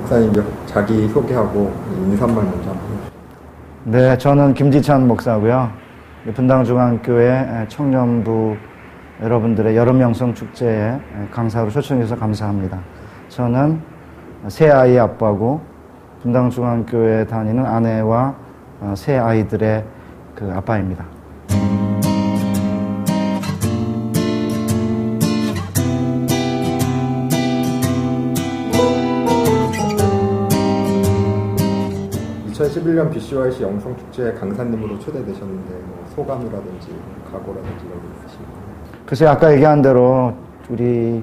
목사님 자기 소개하고 인사말 먼저 한번 해주세요. 네, 저는 김지찬 목사고요. 분당중앙교회 청년부 여러분들의 여름 영성 축제에 강사로 초청해 주셔서 감사합니다. 저는 세 아이의 아빠고 분당중앙교회에 다니는 아내와 세 아이들의 그 아빠입니다. 2011년 BCYC 영성축제 강사님으로 초대되셨는데 소감이라든지 각오라든지 이런 게 있으신가요? 글쎄요, 아까 얘기한 대로 우리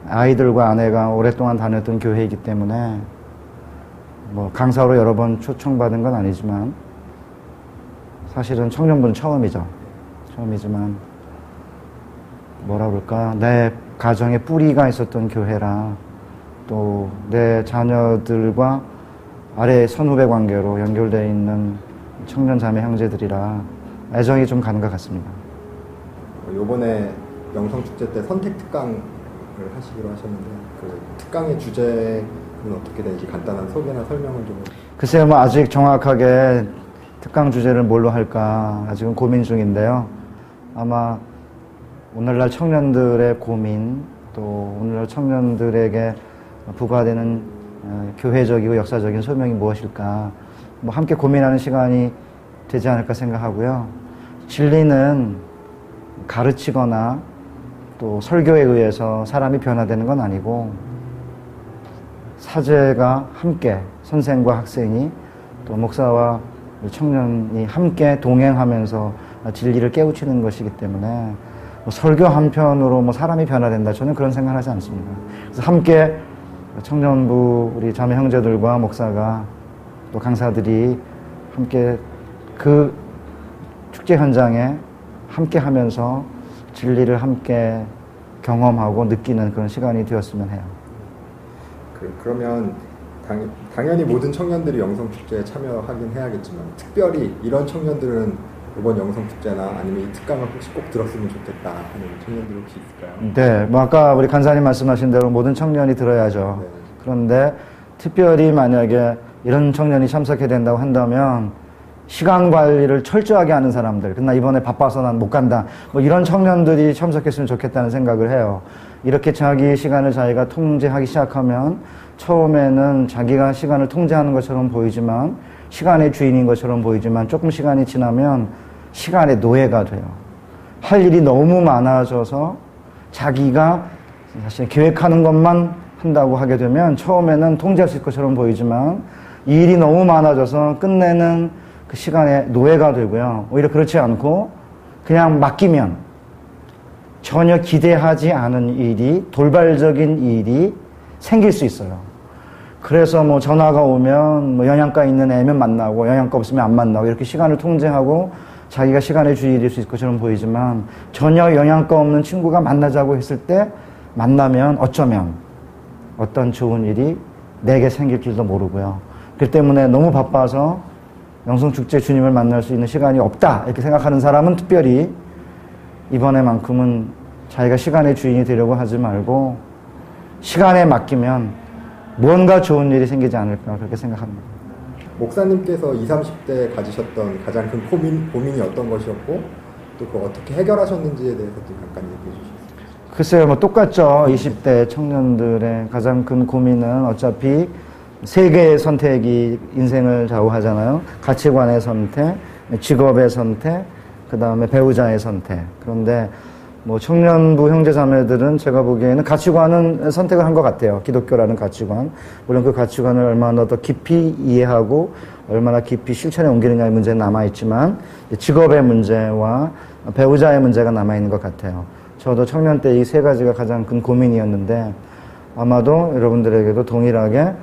아이들과 아내가 오랫동안 다녔던 교회이기 때문에 강사로 여러 번 초청받은 건 아니지만 사실은 청년부는 처음이지만 뭐라 그럴까, 내 가정에 뿌리가 있었던 교회라 또 내 자녀들과 아래 선후배 관계로 연결되어 있는 청년 자매 형제들이라 애정이 좀 가는 것 같습니다. 이번에 영성축제 때 선택 특강을 하시기로 하셨는데 그 특강의 주제는 어떻게 되는지 간단한 소개나 설명을 좀. 글쎄요, 아직 정확하게 특강 주제를 뭘로 할까 아직은 고민 중인데요. 아마 오늘날 청년들의 고민, 또 오늘날 청년들에게 부과되는 교회적이고 역사적인 소명이 무엇일까 함께 고민하는 시간이 되지 않을까 생각하고요. 진리는 가르치거나 또 설교에 의해서 사람이 변화되는 건 아니고 사제가 함께, 선생과 학생이 또 목사와 청년이 함께 동행하면서 진리를 깨우치는 것이기 때문에 설교 한편으로 사람이 변화된다, 저는 그런 생각을 하지 않습니다. 그래서 함께 청년부 우리 자매 형제들과 목사가 또 강사들이 함께 그 축제 현장에 함께 하면서 진리를 함께 경험하고 느끼는 그런 시간이 되었으면 해요. 그러면 당연히 모든 청년들이 영성축제에 참여하긴 해야겠지만 특별히 이런 청년들은 이번 영성축제나 아니면 이 특강을 혹시 꼭 들었으면 좋겠다 하는 청년들 혹시 있을까요? 네, 아까 우리 간사님 말씀하신 대로 모든 청년이 들어야죠. 네. 그런데 특별히 만약에 이런 청년이 참석해야 된다고 한다면 시간 관리를 철저하게 하는 사람들, 나 이번에 바빠서 난 못 간다, 이런 청년들이 참석했으면 좋겠다는 생각을 해요. 이렇게 자기 시간을 자기가 통제하기 시작하면 처음에는 자기가 시간을 통제하는 것처럼 보이지만, 시간의 주인인 것처럼 보이지만 조금 시간이 지나면 시간의 노예가 돼요. 할 일이 너무 많아져서 자기가 사실 계획하는 것만 한다고 하게 되면 처음에는 통제할 수 있을 것처럼 보이지만 이 일이 너무 많아져서 끝내는 그 시간의 노예가 되고요. 오히려 그렇지 않고 그냥 맡기면 전혀 기대하지 않은 일이, 돌발적인 일이 생길 수 있어요. 그래서 전화가 오면 영양가 있는 애면 만나고 영양가 없으면 안 만나고 이렇게 시간을 통제하고 자기가 시간의 주인이 될 수 있을 것처럼 보이지만 전혀 영양가 없는 친구가 만나자고 했을 때 만나면 어쩌면 어떤 좋은 일이 내게 생길 줄도 모르고요. 그렇기 때문에 너무 바빠서 영성축제 주님을 만날 수 있는 시간이 없다 이렇게 생각하는 사람은 특별히 이번에만큼은 자기가 시간의 주인이 되려고 하지 말고 시간에 맡기면 무언가 좋은 일이 생기지 않을까 그렇게 생각합니다. 목사님께서 20, 30대 가지셨던 가장 큰 고민이 어떤 것이었고 또 그걸 어떻게 해결하셨는지에 대해서도 잠깐 얘기해 주시겠어요? 글쎄요, 똑같죠. 20대 청년들의 가장 큰 고민은 어차피 세 개의 선택이 인생을 좌우하잖아요. 가치관의 선택, 직업의 선택, 그 다음에 배우자의 선택. 그런데 청년부 형제자매들은 제가 보기에는 가치관은 선택을 한 것 같아요. 기독교라는 가치관. 물론 그 가치관을 얼마나 더 깊이 이해하고 얼마나 깊이 실천에 옮기느냐의 문제는 남아있지만 직업의 문제와 배우자의 문제가 남아있는 것 같아요. 저도 청년 때 이 세 가지가 가장 큰 고민이었는데 아마도 여러분들에게도 동일하게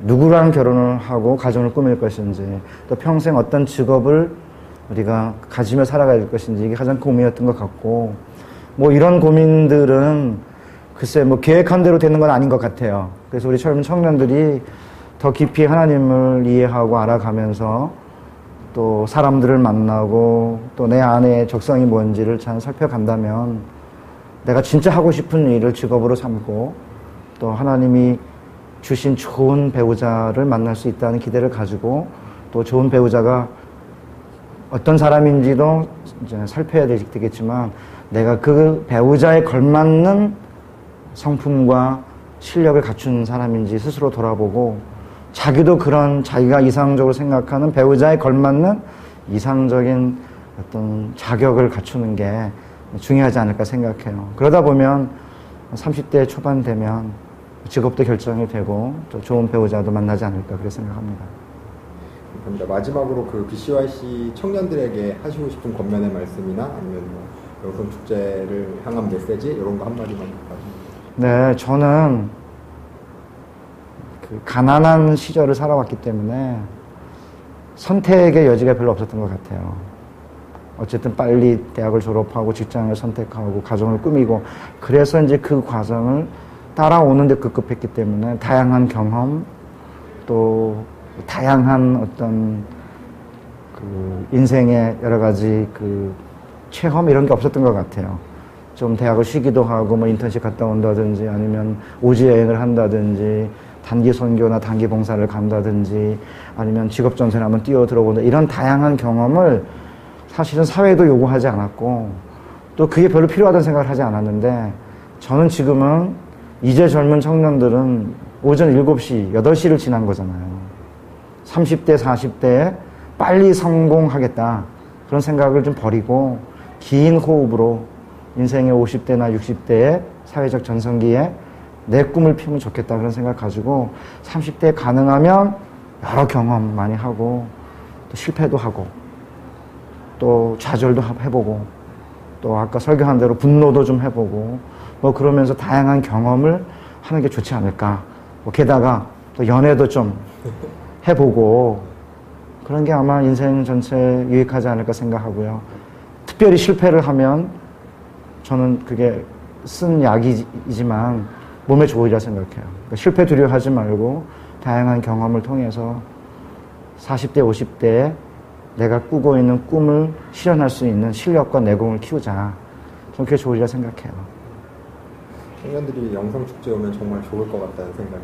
누구랑 결혼을 하고 가정을 꾸밀 것인지 또 평생 어떤 직업을 우리가 가지며 살아갈 것인지 이게 가장 고민이었던 것 같고 이런 고민들은 글쎄 계획한 대로 되는 건 아닌 것 같아요. 그래서 우리 젊은 청년들이 더 깊이 하나님을 이해하고 알아가면서 또 사람들을 만나고 또 내 안에 적성이 뭔지를 잘 살펴간다면 내가 진짜 하고 싶은 일을 직업으로 삼고 또 하나님이 주신 좋은 배우자를 만날 수 있다는 기대를 가지고 또 좋은 배우자가 어떤 사람인지도 이제 살펴야 되겠지만 내가 그 배우자에 걸맞는 성품과 실력을 갖춘 사람인지 스스로 돌아보고 자기도 그런 자기가 이상적으로 생각하는 배우자에 걸맞는 이상적인 어떤 자격을 갖추는 게 중요하지 않을까 생각해요. 그러다 보면 30대 초반 되면 직업도 결정이 되고 또 좋은 배우자도 만나지 않을까 그렇게 생각합니다. 감사합니다. 마지막으로 그 BCYC 청년들에게 하시고 싶은 권면의 말씀이나 아니면 뭐 여성축제를 향한 메시지 이런 거 한마디만 부탁드립니다. 네, 저는 그 가난한 시절을 살아왔기 때문에 선택의 여지가 별로 없었던 것 같아요. 어쨌든 빨리 대학을 졸업하고 직장을 선택하고 가정을 꾸미고 그래서 이제 그 과정을 따라오는데 급급했기 때문에 다양한 경험 또 다양한 어떤 그 인생의 여러 가지 그 체험 이런 게 없었던 것 같아요. 좀 대학을 쉬기도 하고 뭐 인턴십 갔다 온다든지 아니면 오지 여행을 한다든지 단기 선교나 단기 봉사를 간다든지 아니면 직업 전선에 한번 뛰어 들어본다 이런 다양한 경험을 사실은 사회도 요구하지 않았고 또 그게 별로 필요하다는 생각을 하지 않았는데 저는 지금은 이제 젊은 청년들은 오전 7시, 8시를 지난 거잖아요. 30대, 40대에 빨리 성공하겠다. 그런 생각을 좀 버리고 긴 호흡으로 인생의 50대나 60대의 사회적 전성기에 내 꿈을 피우면 좋겠다. 그런 생각 가지고 30대에 가능하면 여러 경험 많이 하고 또 실패도 하고 또 좌절도 해보고 또 아까 설교한 대로 분노도 좀 해보고 뭐 그러면서 다양한 경험을 하는 게 좋지 않을까. 뭐 게다가 또 연애도 좀 해보고 그런 게 아마 인생 전체에 유익하지 않을까 생각하고요. 특별히 실패를 하면 저는 그게 쓴 약이지만 몸에 좋으리라 생각해요. 그러니까 실패 두려워하지 말고 다양한 경험을 통해서 40대, 50대에 내가 꾸고 있는 꿈을 실현할 수 있는 실력과 내공을 키우자. 저는 그게 좋으리라 생각해요. 청년들이 영성축제 오면 정말 좋을 것 같다는 생각이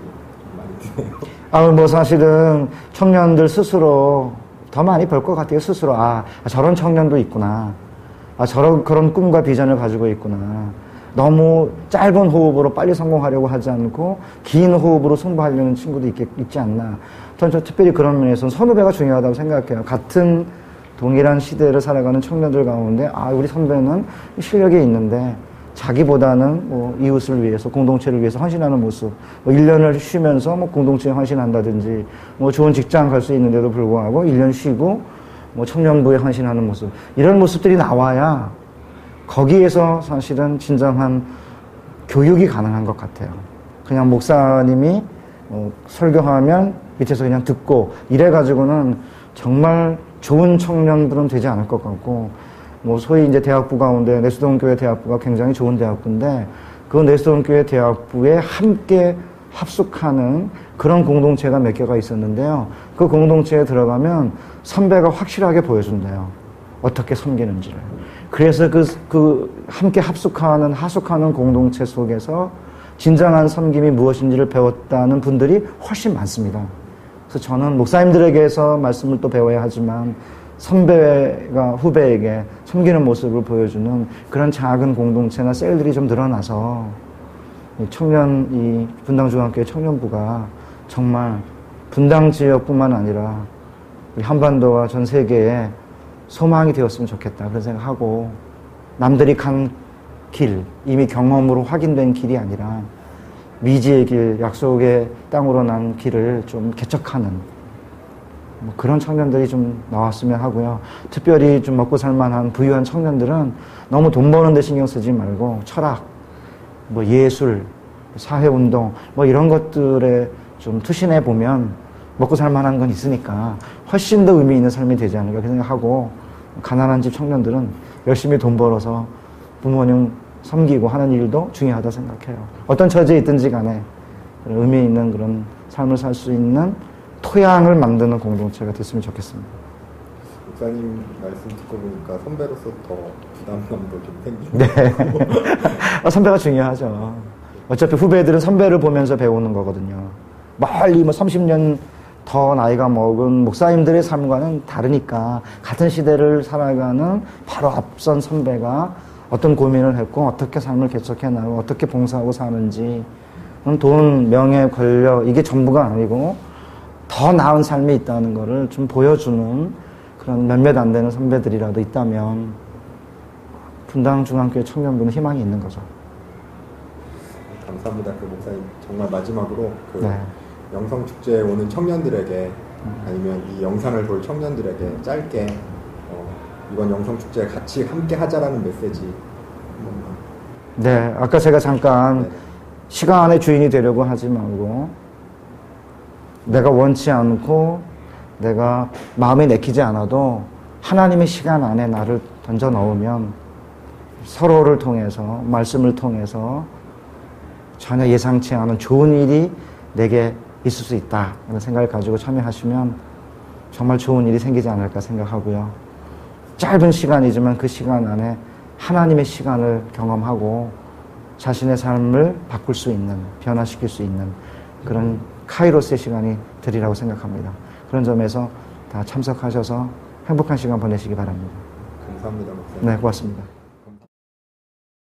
많이 드네요. 뭐 사실은 청년들 스스로 더 많이 벌 것 같아요. 스스로 저런 청년도 있구나. 그런 꿈과 비전을 가지고 있구나. 너무 짧은 호흡으로 빨리 성공하려고 하지 않고 긴 호흡으로 승부하려는 친구도 있지 않나. 저는 특별히 그런 면에서는 선후배가 중요하다고 생각해요. 같은 동일한 시대를 살아가는 청년들 가운데 우리 선배는 실력이 있는데 자기보다는 뭐 이웃을 위해서 공동체를 위해서 헌신하는 모습, 뭐 1년을 쉬면서 뭐 공동체에 헌신한다든지 뭐 좋은 직장 갈 수 있는데도 불구하고 1년 쉬고 뭐 청년부에 헌신하는 모습, 이런 모습들이 나와야 거기에서 사실은 진정한 교육이 가능한 것 같아요. 그냥 목사님이 설교하면 밑에서 그냥 듣고 이래가지고는 정말 좋은 청년들은 되지 않을 것 같고, 뭐 소위 이제 대학부 가운데 내수동교회 대학부가 굉장히 좋은 대학부인데 그 내수동교회 대학부에 함께 합숙하는 그런 공동체가 몇 개가 있었는데요. 그 공동체에 들어가면 선배가 확실하게 보여준대요. 어떻게 섬기는지를. 그래서 그 함께 하숙하는 공동체 속에서 진정한 섬김이 무엇인지를 배웠다는 분들이 훨씬 많습니다. 그래서 저는 목사님들에게서 말씀을 또 배워야 하지만 선배가 후배에게 섬기는 모습을 보여주는 그런 작은 공동체나 셀들이 좀 늘어나서 이 분당중앙교회 청년부가 정말 분당 지역뿐만 아니라 우리 한반도와 전 세계에 소망이 되었으면 좋겠다 그런 생각하고, 남들이 간 길, 이미 경험으로 확인된 길이 아니라 미지의 길, 약속의 땅으로 난 길을 좀 개척하는 뭐 그런 청년들이 좀 나왔으면 하고요. 특별히 좀 먹고 살만한 부유한 청년들은 너무 돈 버는 데 신경 쓰지 말고 철학, 뭐 예술, 사회운동 뭐 이런 것들에 좀 투신해 보면 먹고 살만한 건 있으니까 훨씬 더 의미 있는 삶이 되지 않을까 생각하고, 가난한 집 청년들은 열심히 돈 벌어서 부모님 섬기고 하는 일도 중요하다 생각해요. 어떤 처지에 있든지 간에 의미 있는 그런 삶을 살 수 있는 토양을 만드는 공동체가 됐으면 좋겠습니다. 목사님 말씀 듣고 보니까 선배로서 더 부담감도 좀 생기고. 네. 선배가 중요하죠. 어차피 후배들은 선배를 보면서 배우는 거거든요. 멀리 뭐 30년 더 나이가 먹은 목사님들의 삶과는 다르니까 같은 시대를 살아가는 바로 앞선 선배가 어떤 고민을 했고 어떻게 삶을 개척해 나가고 어떻게 봉사하고 사는지 돈, 명예, 권력 이게 전부가 아니고 더 나은 삶이 있다는 거를 좀 보여주는 그런 몇몇 안 되는 선배들이라도 있다면 분당 중앙교회 청년부는 희망이 있는 거죠. 감사합니다. 그 목사님 정말 마지막으로 그 네. 영성축제에 오는 청년들에게 아니면 이 영상을 볼 청년들에게 짧게 이번 영성축제에 같이 함께 하자라는 메시지 한 번만. 네, 아까 제가 잠깐 네. 시간의 주인이 되려고 하지 말고 내가 원치 않고 내가 마음에 내키지 않아도 하나님의 시간 안에 나를 던져 넣으면 서로를 통해서 말씀을 통해서 전혀 예상치 않은 좋은 일이 내게 있을 수 있다 하는 생각을 가지고 참여하시면 정말 좋은 일이 생기지 않을까 생각하고요. 짧은 시간이지만 그 시간 안에 하나님의 시간을 경험하고 자신의 삶을 바꿀 수 있는, 변화시킬 수 있는 그런 카이로스의 시간이 되리라고 생각합니다. 그런 점에서 다 참석하셔서 행복한 시간 보내시기 바랍니다. 감사합니다, 목사님. 네, 고맙습니다.